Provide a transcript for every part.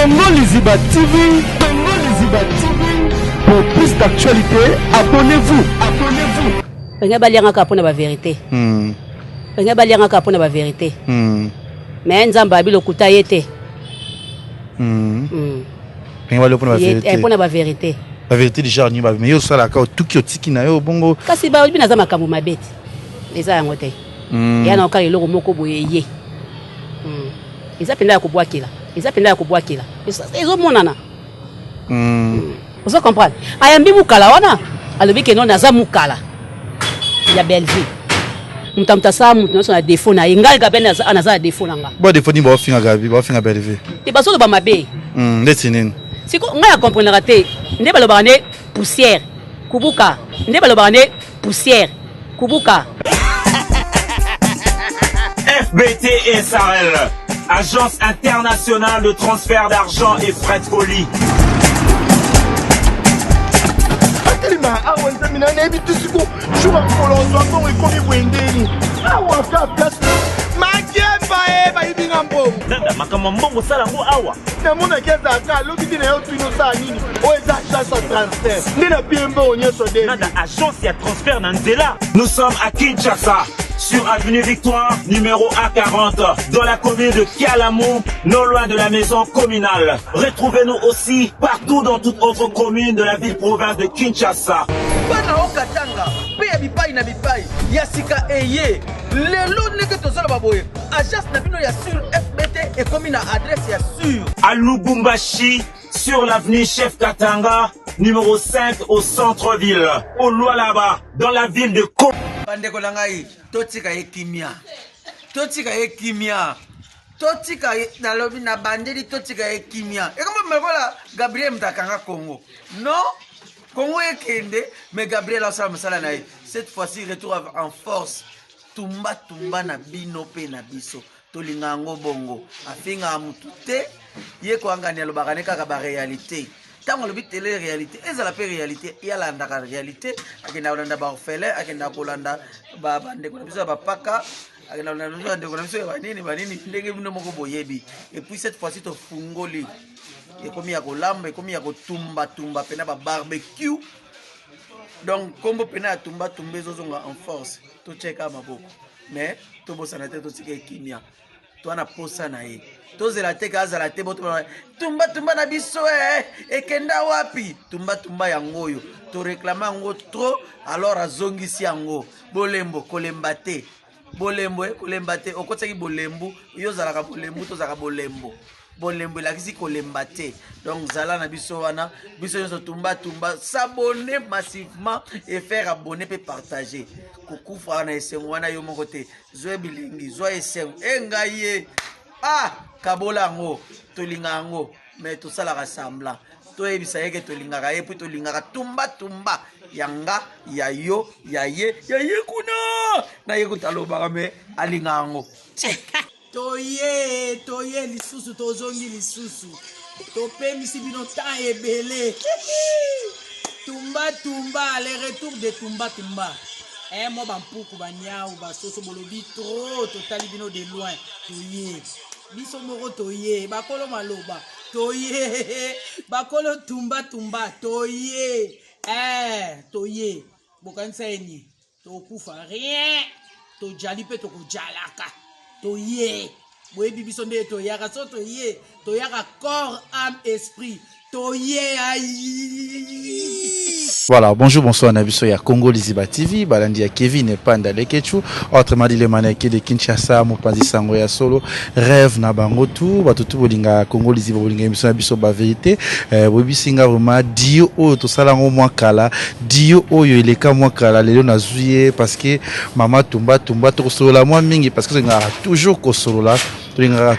Congo Liziba TV. Congo Liziba TV. Pour plus d'actualité, abonnez-vous. Abonnez-vous. Penga balianga ka pona ba vérité. Penga balianga ka pona ba vérité. Mais nzamba bilo kuta yete. Penga balianga pona ba vérité. Pona ba vérité. La vérité du genre ni ba mais yo sala ka tuki otiki na yo bongo. Kasi ba bina za makambo mabeti. Eza yango te. Ya na okali loko moko boye ye. Eza penda ya kubwakila. Eza penda ya kubwakila. Ezo monana. Vous comprenez? Ayambi mukala wana. Alobi ke non naza mukala. Ya Belleville. Mutamta sa mutu na so na défaut na ingal ga bena anaza défaut nanga. Bo défaut ni ba finga gabi, ba finga Belleville. Te baso ba mabe. Ndeti nini? Siko nga ya comprendre te. Nde baloba ne poussière. Kubuka. Nde baloba ne poussière. Kubuka. FBT SARL, Agence internationale de transfert d'argent et frais de colis. Nanda makamambongo salango awa. Namona keza aka lobi na yo twino sa nini. O eza agence de transfert. Ndena biembo onyeso de. Nanda agence ya transfert na nzela. Nous sommes à Kinshasa, sur avenue Victoire, numéro A40, dans la commune de Kialamou, non loin de la maison communale. Retrouvez-nous aussi partout dans toute autre commune de la ville-province de Kinshasa. Bana okatanga, pe bipai na bipai, yasika eye. Lelo neke tozala baboye. Agence na bino ya sur FBT et commune à adresse ya sur. À Lubumbashi, sur l'avenue Chef Katanga, numéro 5 au centre-ville. Au Lualaba, dans la ville de Ko. Bandeko langai, totika ekimia. Totika ekimia. Totika na lobi na bandeli totika ekimia. Et comme mekola Gabriel Mtakanga Congo. Non, Congo ekende, mais Gabriel Asala Masala nae. Cette fois-ci retour en force. Tumba na bino pe na biso. Tolinga ngo bongo. Afinga mutu te. Ye ko angani alobakane kaka ba réalité. Tant le but télé réalité, et la réalité, il y a la réalité, il y a la orphelin, il y a la bande de paka, il y a la et puis cette fois-ci, tu fungoli. Et comme il y a lambe, comme il y a tumba, pena barbecue. Donc, comme pena tumba, en force, tu check à ma boucle. Mais, tu bosses en tête, tu sais qu'il y a. Toi, na posa na ye. Tozela te kaza la te boto tumba na biso ekenda wapi tumba yango yo to réclamer yango trop alors azongisi yango bolembo kolembate bolembo kolembate okotaki bolembu yo zalaka bolembu to zaka bolembo la kisi kolembate donc zala na biso wana biso yo tumba s'abonner massivement et faire abonner et partager kukufa na esengo wana yo moko te zoe bilingi zoe esengo engaye kabola ngo tolinga ngo mais tout ça la rassembla to ebisa yeke tolinga ye puis tolinga tumba yanga ya yo ya ye kuna na ye kutaloba me alinga ngo toye lisusu tozongi lisusu topemisi bino temps ebele tumba le retour de tumba moi bampuku banyau basoso bolobi trop totali bino de loin toye biso moko toye bakolo maloba toye bakolo tumba toye toye bokanisa eni tokufa rien tojali pe tokojalaka toye boyebi biso nde toyaka so toyaka corps âme esprit toye ayi. Voilà, bonjour, bonsoir, Nabiso, il y a Congo Liziba TV, Balandi ya Kevin et Panda Lekechu, autrement dit les manèques de Kinshasa, Mopanzi Sangoya Solo, Rêve Nabangotu, Batutu Bolinga, Congo Liziba Bolinga, émission Nabiso Ba Vérité, Bobi Singa Roma, Dio O, tout ça là, au moins Kala, Dio O, il est qu'à moi Kala, les gens zouye, parce que Maman Tumba, tout solo là, moi mingi, parce que c'est toujours qu'au solo là,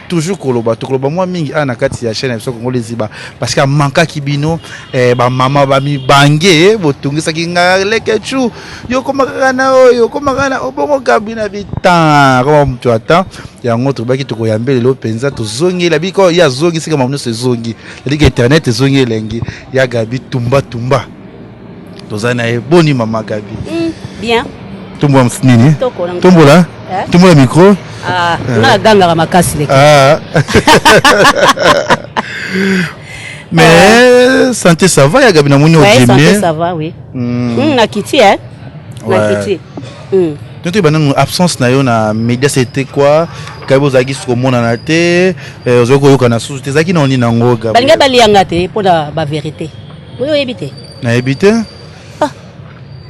toujours koloba moi mingi ana kati ya chaîne ebiso Congo Liziba parce que manka kibino ba mama ba mi bange botungisa kinga Lekechu yo komakana oyo komakana obongo kabina bitan kama mtu ata ya ngoto baki to koyambele lo penza to zongi la biko ya zongi sika mamuno se zongi la internet zongi lengi ya gabi tumba tozana e boni mama gabi bien tumbo msnini tumbo la tumbo la micro na ganga makasi leke Mais santé ça va, ya gabi na moni Ouais, santé bien. ça va, oui. Na kiti hein. Na kiti. Donc tu as absence na yo na média c'était quoi? Kabo zaki soko mona na te, ozoko yoka na susu te zaki na oni na ngoga. Balinga balianga te pona ba vérité. Oui oyebite. Na ebite? Ah.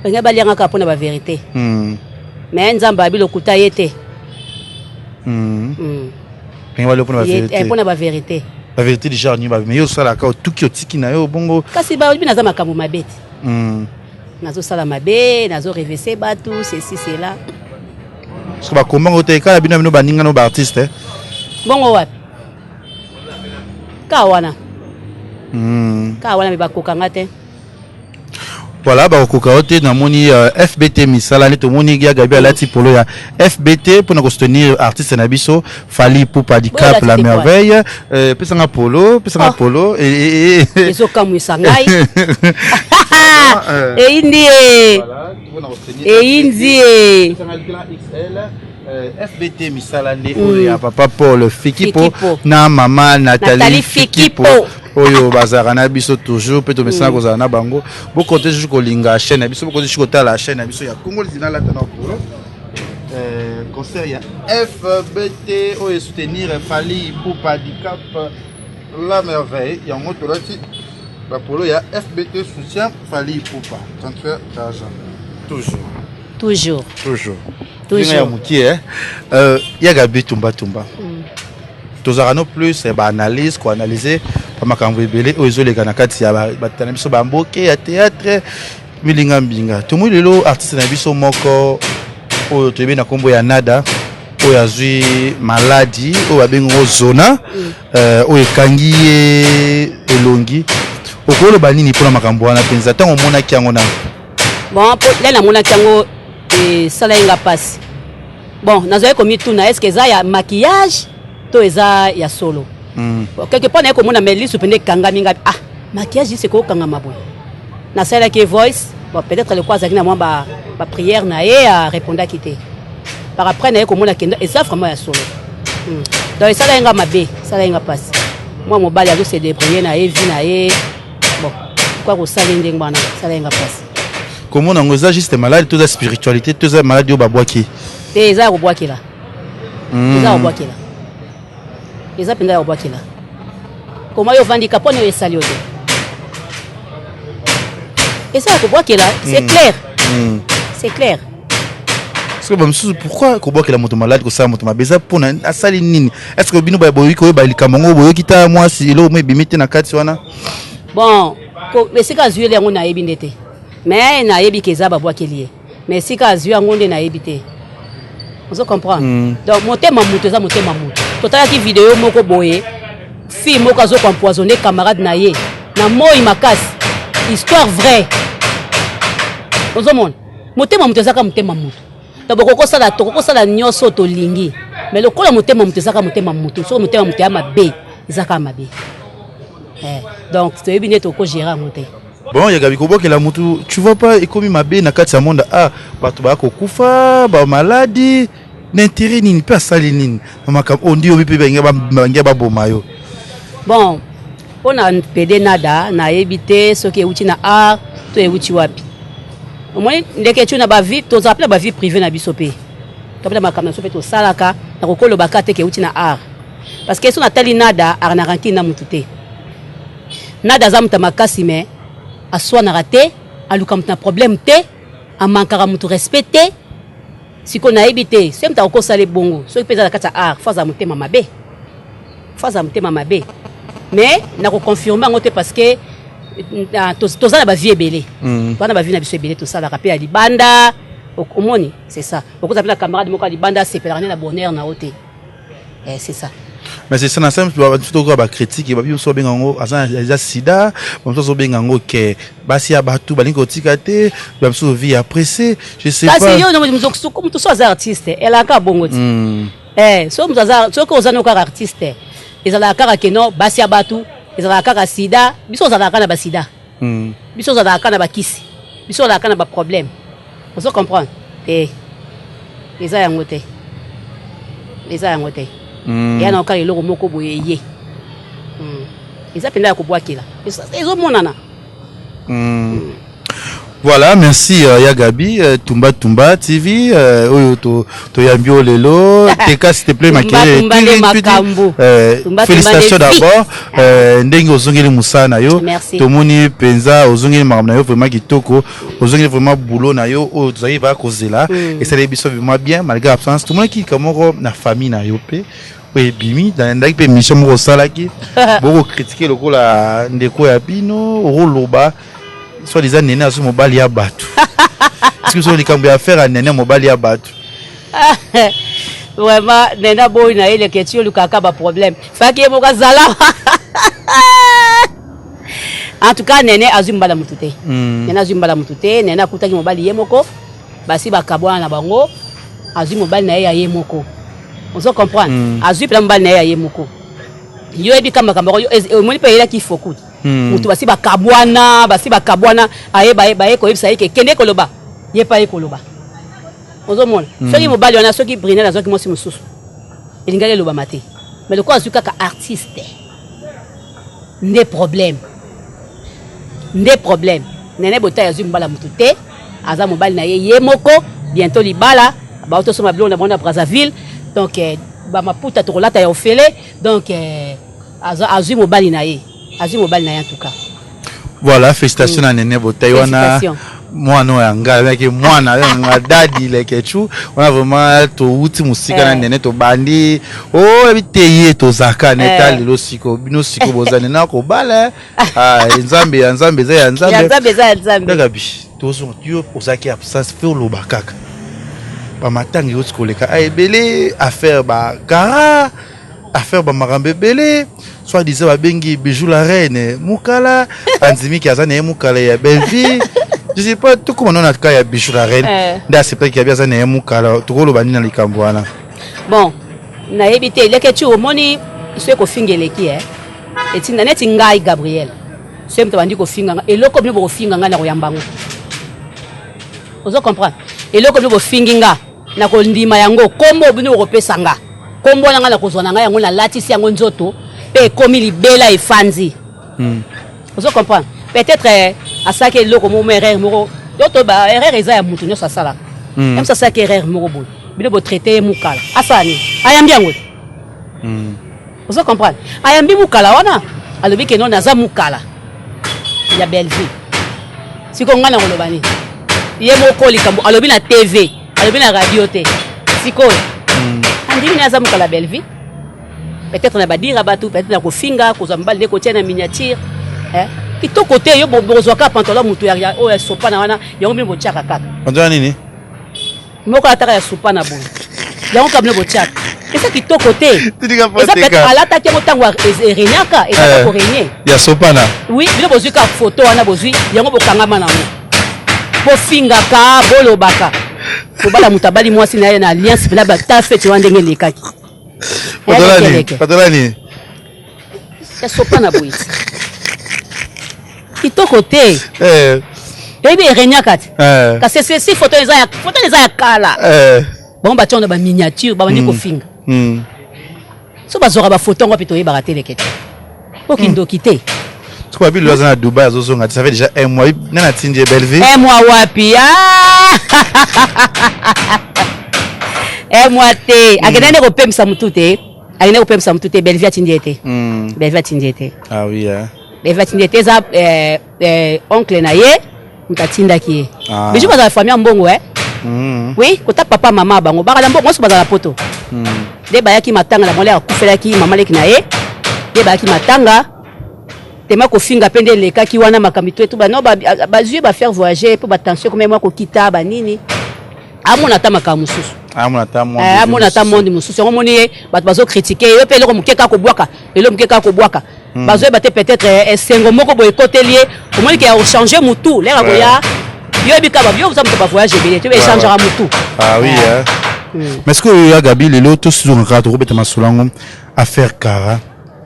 Balinga balianga ka pona ba vérité. Mais nzamba abi lokuta yete. Balinga balianga pona ba vérité. Pona ba vérité. La vérité déjà ni ba mais yo sala ka tuki otiki na yo bongo. Kasi ba obi naza makambo mabeti. Nazo sala mabe, nazo revese batu, ceci cela. Parce que ba comment oteka la bino bino baninga no ba artiste. Bongo wapi? Ka wana. Ka wana ba kokanga te. Voilà, bah au côté na moni FBT misala neto moni ya gabi alati polo ya FBT pour nous soutenir artiste na biso Fally Ipupa di Cap la merveille pesanga polo et eso kamwisa ngai et indi FBT misala ne ya papa Paul Fikipo na mama Nathalie Fikipo oyo bazara na biso toujours peut to message ko na bango bo côté juste ko linga chaîne na biso bo côté juste ko ta la chaîne na biso ya Congo Lizina la tana polo concert ya FBT oyo soutenir Fally Ipupa di Cap la merveille ya ngoto lati ba polo ya FBT soutient Fally Ipupa transfert d'argent toujours ya muki ya gabi tumba tozarano plus ba analyse ko analyser pa makambo ebele oyo ezoleka na kati ya batana biso bamboke ya théâtre milinga mbinga tomoyi lelo artiste na biso moko oyo toyebi na kombo ya Nada oyo azwi maladi oyo babengo zona oyo ekangi ye elongi okoloba nini mpona makambo wana mpenza ntango omonaki yango na bon le namonaki yango esala yenga mpasi bon nazali komituna est ce que eza ya maquillage to eza ya solo quelque part na ye komona mais lisu pende ekangami nga maquillage isi ekokangama boye nasalaki voice bon peut-être le azalaki na mwa baprière na ye arépondaki te par après na ye komona kenda eza vraiment ya solo donc esala yenga mabe esala yenga mpasi mwa mobali azose débrouiller na ye vi na ye bon kwa kosala ndenge wana esala yenga mpasi komona yango eza juste malade to eza spiritualité to eza maladi oyo babwaki te eza ya kobwakela eza ya kobwakela eza mpenza ya kobwakela koma yo ovandika mpona oyo esali yo te eza ya kobwakela c'est clair c'est clair parce que bamisusu pourquoi kobwakela moto malade kosala moto mabe eza mpona asali nini est ce que bino boyoki oyeba likambo yango boyoki ta mwasi eloko mo ebimi te na kati wana bon esika azwi ele yango nayebi nde te mais nayebi ke eza babwakeli ye mais esika azwi yango nde nayebi te ozo comprendre donc motema moto eza motema moto totalaki video moko boye fille moko azo empoisonner camarade na ye na moi makasi histoire vraie ozomona motema moto ezaka motema moto donc kokosala nyonso tolingi mais lokola motema moto ezaka motema moto soki motema moto ya mabe ezaka mabe donc toyebi nde tokogérer yango te bon yagabi kobokela mutu tu vois pas ekomi mabe na kati ya monde bato bakokufa ba maladi n'intérêt nini pe asali nini makambo ondi obi pe bangia baboma yo bon mpona pede Nada nayebi te soki euti na art to euti wapi omoni ndeke etu na bavie tozala mpe na bavie privé na biso mpe topena makambo na biso mpe tosalaka na kokolobaka te ke euti na art parce que so natali Nada art na rankini na mutu te Nada aza mutu makasi me aswanaka te aluka mutu na problème te amankaka mutu respect te siko nayebi te soki mutu akokosala ebongo soki mpe eza na kati ya art faza motema mabe mais nakoconfirme yango te parce que toza na bavie ebele toza na bavie na biso ebele tosalaka mpe ya libanda omoni c'est ça okoza mpe na camarade moko ya libanda asepelaka nde na bonheur na yo te c'est ça. Mais c'est ça, ensemble, tu vas ba critique, ba biso benga ngo eza sida, ba biso benga ngo ke basi ya batu balingo tikate, ba biso vie apprécier, je sais pas. Kasi yo no muzoko comme tout ça artiste, elle a ka bongo ti. So muzaza, so ko ozana ka artiste. Ezala ka ke no basi ya batu, ezala ka sida, biso ozala ka na ba sida. Biso ozala ka na ba kisi. Biso ozala ka na ba problème. On se comprend. Eza yango te. Eza yango te. Ya na okala eloko moko boye ye. eza penda ya kobwakela ezomonana. Voilà, merci Yagabi, Tumba TV, oyo to yambio lelo, teka s'il te plaît makele. Félicitations d'abord, ndenge ozongeli musana yo, tomoni penza ozongeli makamna yo vraiment kitoko, ozongeli vraiment boulot na yo, oyo tozali ba kozela, et ça les biso vraiment bien malgré l'absence. Tout le monde qui kamoko na famille na yo pe. Oui, bimi dans ndaki pe mission mo salaki, beaucoup critiquer le ko la ndeko ya bino, roloba. Soit disant nene azu mobali ya batu. Est-ce que vous avez des affaires à nene mobali ya batu? Vraiment, nene boy na ile question lukaka ba problème. Faki mo kazala. En tout cas, nene azu mbala mutute. Nene azu mbala mutute, nene akutaki mobali yemoko. Basi bakabwana na bango, azu mobali na ye yemoko. On se comprend. Azu pela mobali na ye yemoko. Yo ebi kama kamba yo moni pe ila ki foku. Mutu basi bakabwana aye ko yebisa yeke kende koloba ye pa ekoloba ozomona soki mobali wana soki briner na soki mosi mususu elingale loba mate mais le quoi azuka ka artiste nde problème nene bota ya zumbala mutu te aza mobali na ye moko bientôt libala ba auto soma blonde na Brazzaville donc ba maputa to kolata ya ofele donc azu mobali na ye mobile na en tout cas. Voilà, félicitations à Nene Botaï. Moi non avec moi na dadi like tu on a vraiment to uti musika na Nene to bandi oh ebiteye to zaka neta lelo siko bino siko bozane na ko bala nzambe gabi to so tu osaki absence fait lo bakaka ba matangi yo sikoleka ebele affaire ba gara affaire ba marambe belé soit disait ba bengi bijou la reine mukala anzimi ki azana mukala ya belvi je sais pas tout comment on a cas ya bijou la reine nda c'est pas qu'il y a bien azana mukala to ko bani na likambo wana bon na ebité leke tu omoni ce ko fingeleki et na neti ngai Gabriel ce mto bandi ko finga eloko bino ko finga nga na ko yambango ozo comprendre eloko bino ko finginga na ko ndima yango kombo bino ko pesanga kombo na nga na kozona nga yango na latisi yango nzoto pe komi libela efanzi ozo comprendre peut-être à ça que loko mo erreur moko doto ba erreur eza ya mutu nyosa sala même ça que erreur moko bo bino bo traiter mukala asani ayambi yango ozo comprendre ayambi mukala wana alobi ke non naza mukala ya Belgique siko nga na kolobani ye moko likambo alobi na TV alobi na radio te siko andimi naza mukala Belgique peut-être na badira batu peut-être na kofinga kozamba le côté na miniature kito côté yo bozwaka pantalon mutu ya o ya sopa na wana yango bino bochaka kaka pantalon nini moko ataka ya sopa na bongo yango kabino bochaka esa kito côté esa peut-être alata ke botango renyaka esa ko renye ya sopa na oui bino bozwika photo wana bozwi yango bokangama na mo bofinga ka bolobaka kobala mutabali mwasi na ye na alliance bila bata fete wandenge lekaki Patolani. Ya sopa na boyi. Kitoko te. Ebi erenya kati. Kasi si photo les a kala. Bon ba tionda ba miniature ba bandi ko finga. So bazora ba photo ngwa pito ye ba tele kete. Okindo kite. Tu crois bien loza na Dubaï azozonga ça fait déjà un mois na tindie Belleville. Un mois wapi moi te agenene ko pemsa mutute agenene ko pemsa mutute Belleville atindiete Belleville atindiete ah oui Belleville atindiete za oncle na ye mutatinda ki bijou baza la famille mbongo oui kota papa mama bango bakala mbongo so baza la poto de bayaki matanga na mole akufelaki mama leki na ye de bayaki matanga tema ko finga pende lekaki wana makamito etu ba no ba jeu ba faire voyager pour ba tension comme moi ko kita ba nini amona ta makamususu amona ta monde mususu on moni bato bazo critiquer yo pe eloko mukeka ko bwaka elo mukeka ko bwaka bazo ba te peut-être esengo moko boye côté lié on moni que a changer mutu lera ko ya yo ebika ba yo vous ba voyager bien tu échangera mutu ah oui mais est-ce que ya Gabi lelo to sur un cadre robeta masulango affaire kara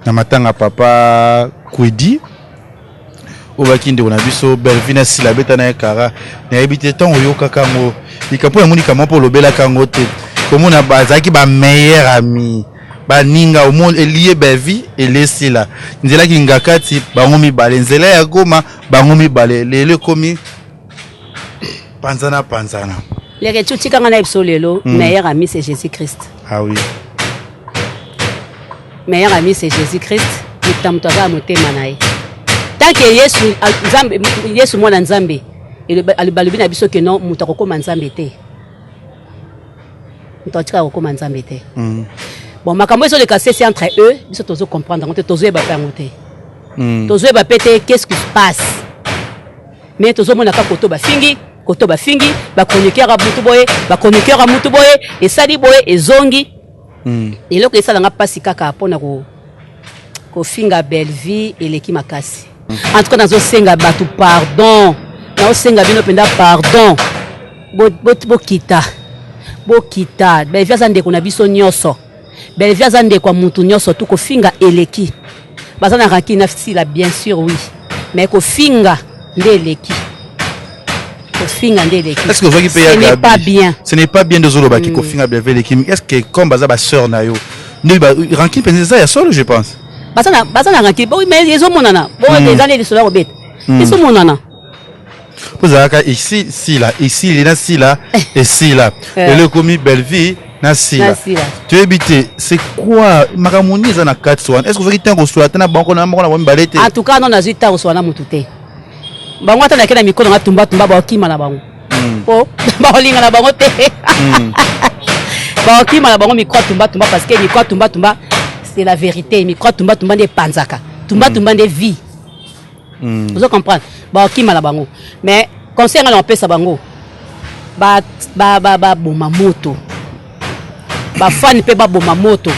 na matanga papa kwedi obakinde on a biso Belvina si la beta na kara na ebité tant oyoka kango ikapo ya moni kama po lobela kango te comme on a bazaki ba meilleur ami baninga au monde lié vie et laisser là nzela ki ngakati bango mibale nzela ya goma bango mibale lelo komi panzana les retours tikanga na lelo meilleur ami c'est Jésus-Christ. Ah oui, meilleur ami c'est Jésus-Christ itamtoza motema naye tant que Yesu nzambe Yesu mwana nzambe alibalobi na biso ke non mutu akokoma nzambe te mutu atika kokoma nzambe te. Bon makambo eso le casser c'est entre eux biso tozo comprendre on te tozo eba pa ngote tozo eba pété qu'est-ce qui se passe mais tozo mona ka koto ba fingi ba chroniqueur a mutu boye ba chroniqueur a mutu boye et sali boye et zongi et loko esala nga pasi kaka pona ko finga belle vie et leki makasi en tout cas nazo senga batu pardon nazo senga bino penda pardon bo kita belle vie zande kuna biso nyoso belle vie zande kwa mutu nyoso tu ko finga eleki bazana rakina sila bien sûr oui mais ko finga ndeleki est-ce que vous voyez ce n'est pas bien. Ce n'est pas bien de Zoloba qui finga belle vie. Est-ce que comme baza ba sœur na yo ne ba rankin penser ça ya solo je pense. Bazana rankin oui mais ils ont monana bon les années de cela obet ils ont monana. Vous avez ici là et si là et le commis belle vie na si là tu habité c'est quoi makamoni za na 4 soins est-ce que vous voyez tant qu'on soit na banko na balete en tout cas non na zita ko soit na mutute bango ata na kena mikono nga tumba ba okima na bango po ba olinga na bango te ba okima na bango mikwa tumba parce que mikwa tumba c'est la vérité mikwa tumba de panzaka tumba de vie vous comprenez ba okima na bango mais conseil nga on pesa bango ba boma moto ba fan pe ba boma moto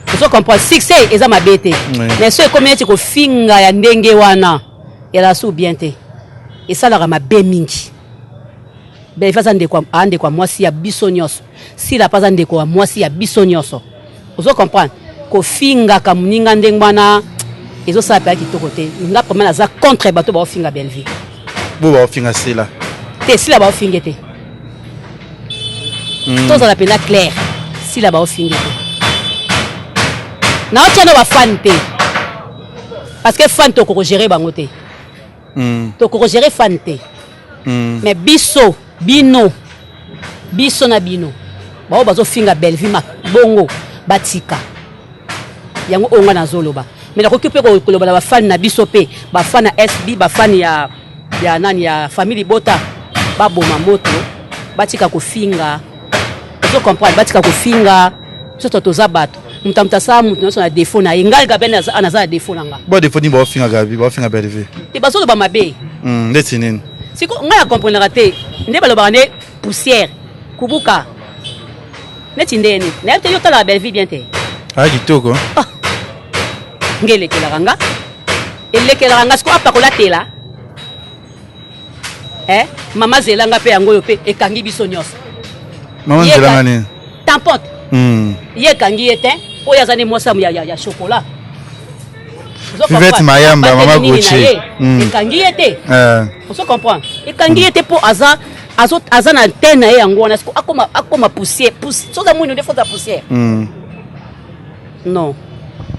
vous comprenez succès eza mabete mais so comme eti ko finga ya ndenge wana ela sou bien te et ça la mabe mingi belle façon de quoi ande quoi moi si ya bisonyoso si la pas ande quoi moi si ya bisonyoso vous comprenez ko finga ka muninga ndengwana ezo sa pa kitoko te nga pas mal za contre bato ba finga belle vie bo ba finga c'est là te si la ba finga te tout ça l'appelle clair si la ba finga te na otiano ba fan te parce que fan to ko gérer bango te to ko gérer fan te mais biso na bino bao bazo finga belle vie ma bongo batika yango onga na zoloba mais la occuper ko loba ba fan na biso pe ba fan na SB ba fan ya nani ya famille bota ba boma moto batika ko finga tu comprends batika ko finga soto to zabato mutamta sa mutu na défaut na ingal gaben anaza défaut nanga bo défaut ni ba finga gabi ba finga belle vie ti baso ba mabe ndetinene siko nga comprendre raté nde baloba ne poussière kubuka neti ndene na te yota la belle vie bien te kitoko ngele kelanga elekelanga siko apa kola tela mama zelanga pe yango yo pe ekangi biso nyos mama zelanga ni tampote ye kangi ete oya zane mosa ya chocolat Vivette Mayamba mama Goche ekangi ete vous comprenez ekangi ete po aza na antenne na yango na siko akoma poussière soza mwino de faute poussière non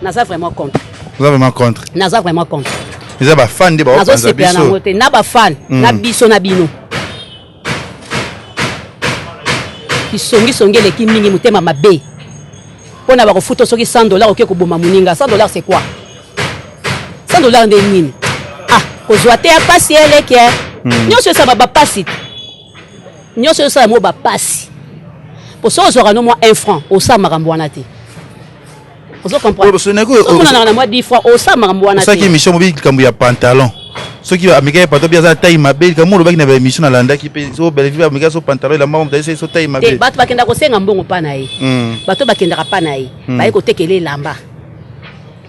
naza vraiment contre vous avez vraiment contre naza vraiment contre ils ont ba fan de ba panza biso na ba fan na biso na bino kisongi le kimingi mutema mabe pona ba ko futo soki $100 oké ko boma muninga $100 c'est quoi $100 de nini ko zoate ya pasi eleke nyonso ça ba pasi nyonso ça mo ba pasi pour ça ozora no mo 1 franc au sa makambo wana te vous comprenez on a na mo 10 francs au sa makambo wana te ça qui mission mobile kambu ya pantalon ceux qui américain pato bien ça taille mabe comme lo baki na mission na landa ki pe so belle vie américain so pantalon la maman d'ailleurs so taille mabe bato bakenda ko senga mbongo pa na ye bato bakenda ka pa na ye ba ko tekele lamba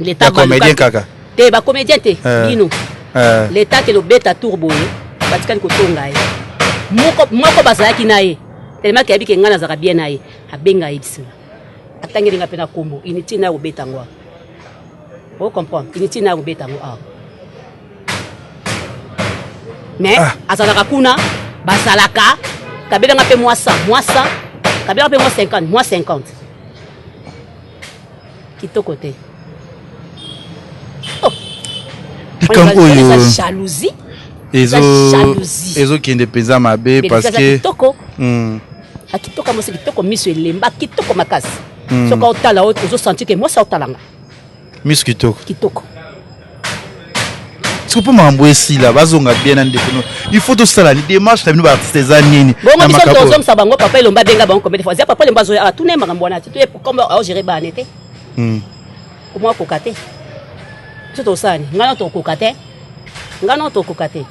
l'état comédien kaka te ba comédien te bino l'état ke lo beta turbo batikani ko tonga ye moko bazaki na ye tellement ke abike ngana zaka bien na ye abenga ibisina atangeli nga pena kombo initi na obeta ngwa vous comprenez initi na obeta ngwa mais azalaka kuna bazalaka kabela nga pe moi 100 kabela pe moi 50 kitoko te. Comme oyo jalousie. Ezo qui indépendant mabe parce que kitoko. Kitoko mo se kitoko miso elemba kitoko makasi. Soko otala ozo sentir que moi ça otalanga. Miso kitoko. Kitoko. Tu peux m'embrouiller si là, bazonga bien indépendant. Il faut tout ça là, les démarches là, nous artistes anini. Bon, moi je suis aux sabango papa il lomba benga bango combien de fois. C'est papa le bazo à tout nema ngambona. Tu es comme gérer ba nete. Comment kokate? Tu to sani, ngana to kokate. Ngana to kokate.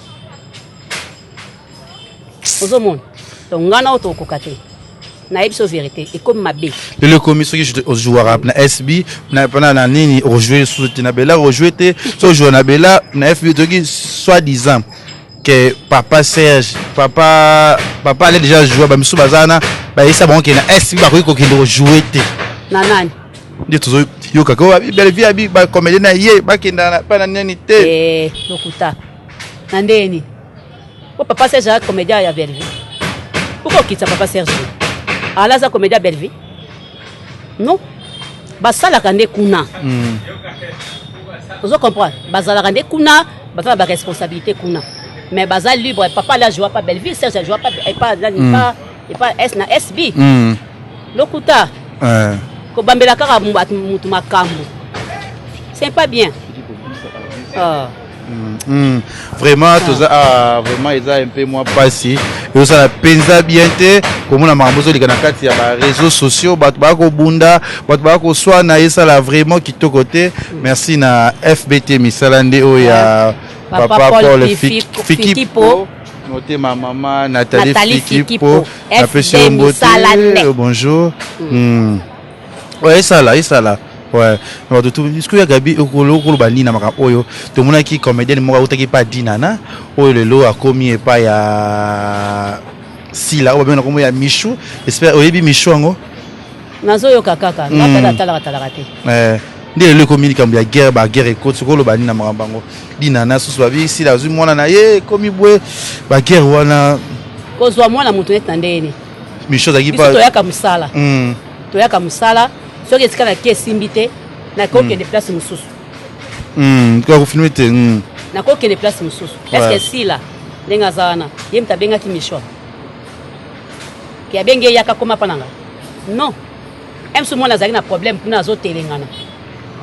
Ozomon. Donc ngana to kokate. Na ebso vérité et comme ma bé. Le commission qui joue joueur na SB na pendant la nini rejouer sous Tinabella rejouer te so joueur na Bella na FB to soi-disant que papa Serge papa allait déjà jouer ba misu bazana ba isa bon que na SB ba ko ki rejouer te. Na nani? Ndi to yo kako belle vie abi ba comédien na ye ba kinda pa na nini te. Lokuta. Na ndeni. O papa Serge comédien ya belle vie. Pourquoi quitte papa Serge? Alors ça comédien belle vie? Non. Basala kande kuna. Vous comprenez? Basala kande kuna, basala ba responsabilité kuna. Mais basala libre, papa la joie pas belle vie, Serge joie pas pas S na SB. Lokuta. Ko bambela kaka mutu makambo. C'est pas bien. Vraiment vraiment ils ont un peu moins passé et ça pensa bien te comme on a mambozo les kanakati ya réseaux sociaux batu bako bunda batu bako soit na ça là vraiment qui to côté merci na FBT misalande o ya papa Paul Fikipo noté ma maman Nathalie Fikipo na pesi mbote bonjour ouais ça là ouais donc tout est-ce que ya Gabi okolo bani na maka oyo to mona ki comédien mo utaki pa dinana oyo lelo akomi e pa ya sila o bena komo ya Michou espère oyebi Michou ngo nazo yo kaka ngata tala te ndele le communique ya guerre écoute sokolo bani na maka bango dinana susu babi sila zu mona na ye komi bwe ba guerre wana kozwa mwana mutu net ndeni Michou zaki pa to yaka musala soki esika na ke simbite na kokende place mosusu kwa kufilme te na kokende place mosusu est-ce que sila ndenge aza wana ye mutu abengaki Michou ke abenge yaka koma pananga non emsu mwana azali na problème mpuna azotelengana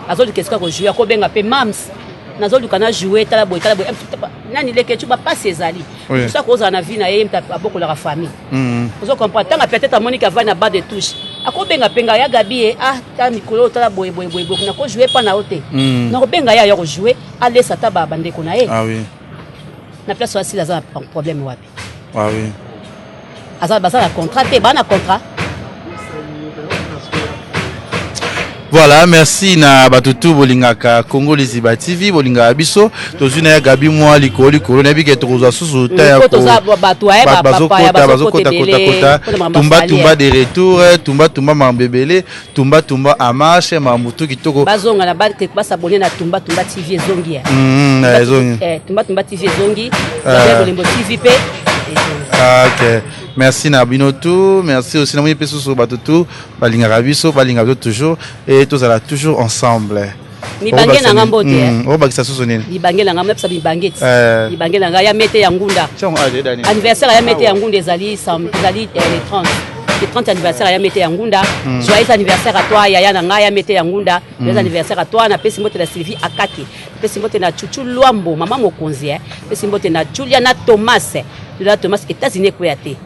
azoluka esika kojouer akobenga mpe mams nazoluka na jouer tala boye nani leketu bapasi ezali soki akozala na vie na ye mutu abokolaka famille ozo comprendre ntango peut-être amoni kavai na bas de touche akobenga penga ya Gabi ye ta mikolo tala boye na ko jouer pa na ote na kobenga ya ko jouer alesa ta ba bandeko na ye na place wasila za problème wapi asa basa na contrat te ba na contrat. Voilà, merci na batutu bolingaka Congo Liziba TV bolinga biso tozuna ya Gabi mwa likoli na bike tokozwa susu ta ya ko bazokota tumba de retour tumba mambebele tumba amarche mamutu kitoko bazonga na bate basabonner na tumba TV ezongi ya tumba TV ezongi za bolimbo TV pe ok merci na binotu merci aussi na moni peso so batutu balinga biso balinga toujours et tous allons toujours ensemble mibange na ngambo te bakisa susu nini mibange na ngambo pesa mibange mibange na ya mete ya ngunda anniversaire ya mete ya ngunda ezali le 30 anniversaire ya mete ya ngunda joyeux anniversaire à toi yaya na ngai ya mete ya ngunda joyeux anniversaire à toi na pesi mbote na Sylvie Akake pesi mbote na Chuchu Luambo mama mokonzi pesi mbote na Julia na Thomas États-Unis ko yate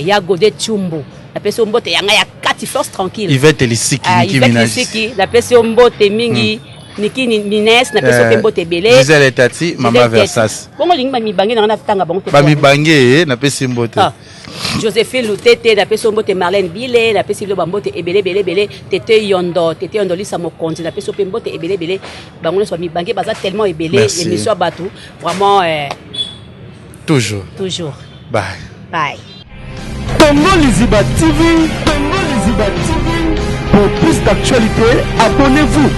ya Godé Chumbo la pesi mbote ya ngai ya Kati Force tranquille Yvette Lisiki Niki la pesi mbote mingi Niki Mines na pesi mbote belé Gisèle Tati mama Versas bongo lingi mibange na tanga bango te ba mibange na pesi mbote Joséphine Lutete na pesi mbote Marlène Bile na pesi lo mbote ebele tete yondo lisa mokonzi na pesi mbote ebele bango so mibange baza tellement ebele émission batu vraiment toujours bye Congo Liziba TV pour plus d'actualité abonnez-vous